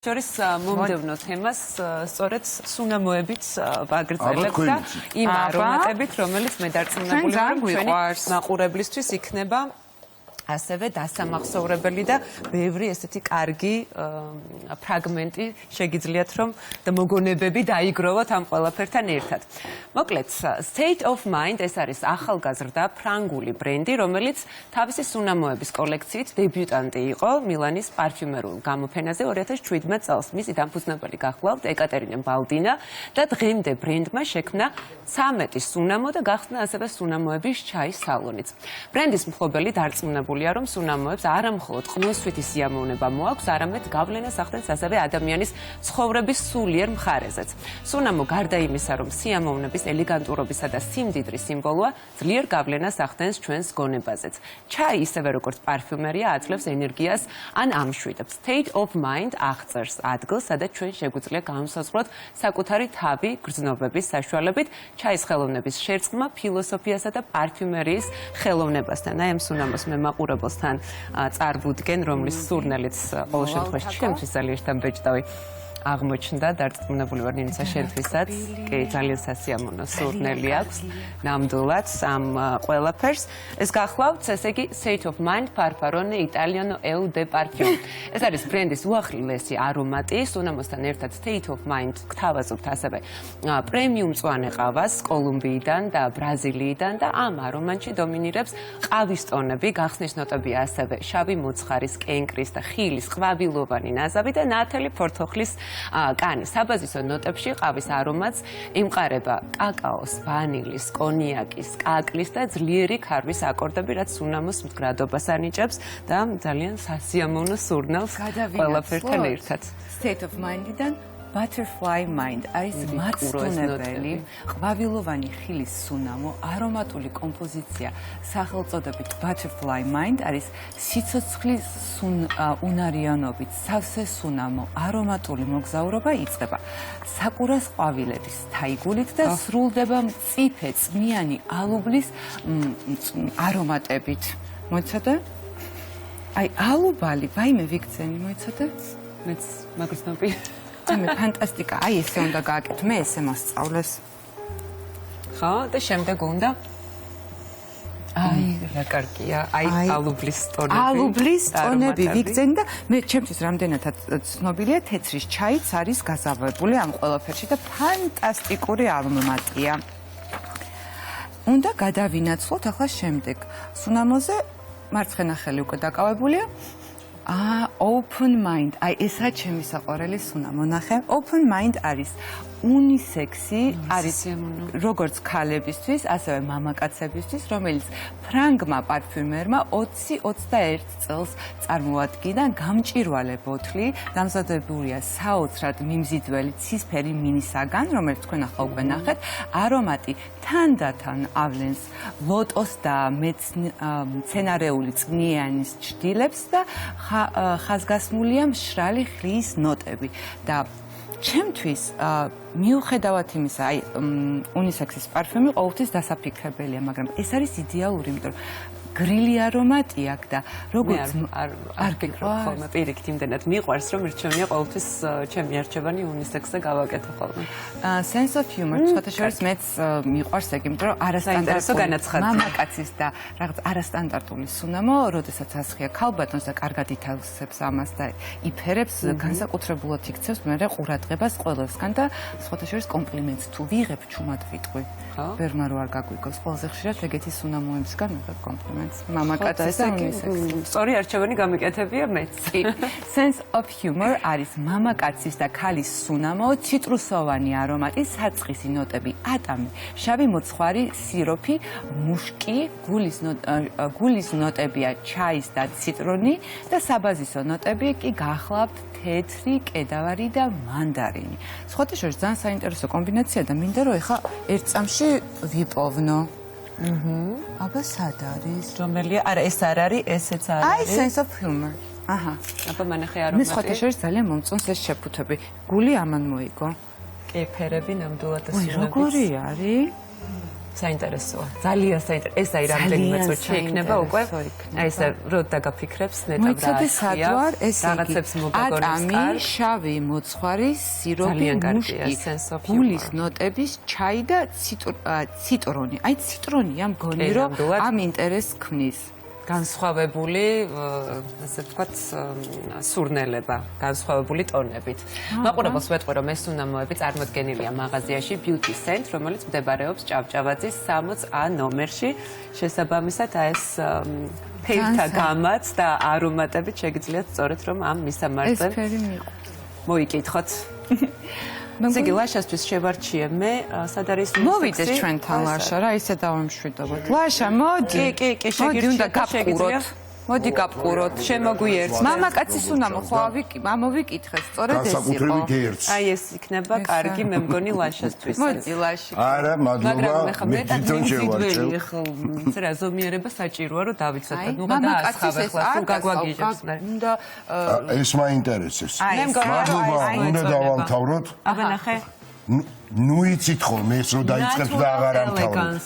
შორის მომდევნო თემას სწორედ სუნამოებით ვაგრძელებთ და იმ არომატებით, რომელიც მე დარწმუნებული ვარ, ჩვენი მაყურებლისთვის იქნება ასევე დასამახსოვრებელი და ბევრი ესეთი კარგი ფრაგმენტი შეგიძლიათ რომ და მოგონებები დაიგროვოთ ამ ყველაფერთან ერთად. მოკლედ, State of Mind ეს არის ახალგაზრდა ფრანგული ბრენდი, რომელიც თავისი სუნამოების კოლექციით დებიუტანტი იყო მილანის პარფიუმერულ გამოფენაზე 2017 წელს. მისი დამფუძნებელი გახლავთ ეკატერინე ბალდინა და დღემდე ბრენდმა შექმნა 13 სუნამო და გახსნა ასევე სუნამოების ჩაის სალონიც. ბრენდის მფლობელი დარწმუნებული რომ სუნამოებს არა მხოლოდ ყნოსვითი სიამოვნება მოაქვს, არამედ გავლენას ახდენს ასევე ადამიანის ცხოვრების სულიერ მხარეზეც. სუნამო გარდა იმისა, რომ სიამოვნების, ელეგანტურობისა და სიმდიდრის სიმბოლოა, ძლიერ გავლენას ახდენს ჩვენს გონებაზეც. ჩაი ისევე როგორც პარფიუმერია აძლევს ენერგიას ან ამშვიდებს. State of Mind აღწერს ადგილს, სადაც ჩვენ შეგვიძლია განვსაზღვროთ საკუთარი თავი გრძნობების საშუალებით, ჩაის ხელოვნების შერწყმა ფილოსოფიასა და პარფიუმერიის ხელოვნებასთან. აი ამ სუნამოს მე მაყურებელთან წარვუდგენ, რომლის სურნელიც ყოველ შემთხვევაში ჩემთვის ძალიან შთამბეჭდავი აღმოჩნდა, დარწმუნებული ვარ ნინცა შენთვისაც კი ძალიან სასიამოვნო სურნელი აქვს ნამდვილად ამ ყველაფერს. ეს გახლავთ, ესე იგი State of Mind Parfumone Italiano EU de Parfum. ეს არის ბრენდის უახლესი არომატი, სუნამოსთან ერთად State of Mind გთავაზობთ ასევე პრემიუმ მწვანე ყავას კოლუმბიიდან და ბრაზილიიდან და ამ არომატში დომინირებს ყავის ტონები, გახსნის ნოტებია ასევე შავი მოცხარის, კენკრის და ხილის ყვავილოვანი ნაზავი და ნათელი ფორთოხლის კანი. საბაზისო ნოტებში ყავის არომატს იმყარება კაკაოს, ვანილის, კონიაკის, კაკლის და ძლიერი ქარვის აკორდები, რაც სუნამოს მდგრადობას ანიჭებს და ძალიან სასიამოვნო სურნელს ყველაფერთან ერთად. State of Mind-დან Butterfly Mind არის მაცნობელი, ყვავილოვანი ხილის სუნამო, არომატული კომპოზიცია სახელწოდებით Butterfly Mind არის სიცოცხლის უნარიანობით სავსე სუნამო, არომატული მოგზაურობა იწყება საკურას ყვავილების თაიგულით და სრულდება მწიფე, წვნიანი ალუბლის არომატებით. მოიცადე? აი ალუბალი, ვაიმე ვიგრძენი, მოიცადე? მეც მაგრძნობი. მე ფანტასტიკა, აი ესე უნდა გააკეთო, მე ესე მასწავლეს. ხო, და შემდეგ უნდა აი რა კარგია, აი ალუბლის ტონები. ალუბლის ტონები ვიგრძენი და მე ჩემთვის რამდენადაც ცნობილია, თეთრის ჩაიც არის გაზავებული ამ ყველაფერში და ფანტასტიკური არომატია. უნდა გადავინაცვლოთ ახლა შემდეგ. სუნამოზე მარცხენა ხელი უკვე დაკავებულია. Open Mind, აი ესა ჩემი საყვარელი სუნამო, ნახე. Open Mind არის უნისექსი, არის როგორც ქალებისთვის, ასევე მამაკაცებისთვის, რომელიც ფრანგმა პარფიუმერმა 20-21 წელს წარმოადგინა გამჭვირვალე ბოთლი, დამზადებულია საოცრად მიმზიდველი ცისფერი მინისაგან, რომელიც თქვენ ახლა უკვე ნახეთ. არომატი თანდათან ავლენს ლოტოს და მცენარეული წვნიანის ჭრილებს და ხაზგასმულია მშრალი ხლის ნოტები და ჩემთვის მიუხედავად იმისა, აი უნისექსის პარფიუმი ყოველთვის დასაფიქრებელია, მაგრამ ეს არის იდეალური, იმიტომ რომ გრილი არომატი აქვს და როგორც არ გეკრობ ხოლმე პირიქით იმდენად მიყვარს, რომ რჩევნია ყოველთვის ჩემი არჩევანი უნისექსზე გავაკეთო ხოლმე. Sense of humor, სხვათა შორის მეც მიყვარს ეგ, იმიტომ რომ არასტანდარტული მამაკაცის და რაღაც არასტანდარტული სუნამო, როდესაც ასხია ქალბატონს და კარგად ითავსებს ამას და იფერებს, განსაკუთრებულად იქცევს მერე ყურადღებას ყველასგან და სხვათა შორის კომპლიმენტს თუ ვიღებ ჩუმად ვიტყვი. ვერმა რო არ გაგვიგოს, ყველაზე ხშირად ეგეთი სუნამოებისგან ვიღებ კომპლიმენტს. მამაკაცის და უნისექსის. სწორი არჩევანი გამიკეთებია მეც. Sense of humor არის მამაკაცის და ქალის სუნამო, ციტრუსოვანი არომატი, საწყისი ნოტები, ატამი, შავი მოცხარი, სიროფი, მუშკი, გულის ნოტებია ჩაის და ციტრონი და საბაზისო ნოტები კი გახლავთ თეთრი, კედავარი და მანდარინი. სხვათა შორის ძალიან საინტერესო კომბინაცია და მინდა რომ ეხა ერთ წამში ვიპოვნო. აბა სად არის? რომელია? არა, ეს არ არის, ესეც არ არის. აი, Sense of Humor. აჰა. აბა მანახე არომატი. მე სხვათა შორის ძალიან მომწონს ეს შეფუთები. გული ამან მოიგო. კი, ფერები ნამდვილად სუნამის. როგორი არის? საინტერესოა. ძალიან საინტერესო. ეს აი რამდენიმე წუთში იქნება უკვე. აი ესე რო დაგაფიქრებს ნეტავ რა. მოიცადე სად ვარ, ესე რაღაცებს მოგაგონებს ატამი, შავი მოცხვარი, სიროპი, მუშკი, გულის ნოტების, ჩაი და ციტრონი. აი ციტრონია მგონი რომ ამ ინტერესს ქმნის. განსხვავებული, ასე ვთქვათ, სურნელება, განსხვავებული ტონებით. მაყურებელს ვეტყვი, რომ ეს უნამოები წარმოდგენილია მაღაზიაში Beauty Scent, რომელიც მდებარეობს ჭავჭავაძის 60A ნომერში. შესაბამისად, ეს ფერთა გამაც და არომატებით შეგიძლიათ სწორედ რომ ამ მისამართზე მოიკითხოთ. ზეგი ლაშასთვის შევარჩიე მე, სად არის მოვიდეს ჩვენთან ლაშა რა, ისე დავამშვიდობოთ. ლაშა, მოდი. კი, შეგიძლიათ. მოდი გაფყუროთ. შემოგვიერთს. მამაკაცის უნამო ხო მოვიკითხეთ, სწორედ ეს იყო. განსაკუთრებით ერთს. აი ეს იქნება კარგი, მე მგონი ლაშასთვის. მოდი ლაში. არა, მადლობა. მე თვითონ შევარჩევ. რა ზომიერება საჭიროა რომ დავიცოდოთ. ნუ გადაასხავ ახლა, თუ გაგვაგიჟებს მე. უნდა ეს მაინტერესებს. მე მგონი მადლობა, უნდა დავამთავროთ. აბა ნახე. ნუ იცით ხოლმე ეს რომ დაიწყებს და აღარ ამთავროთ.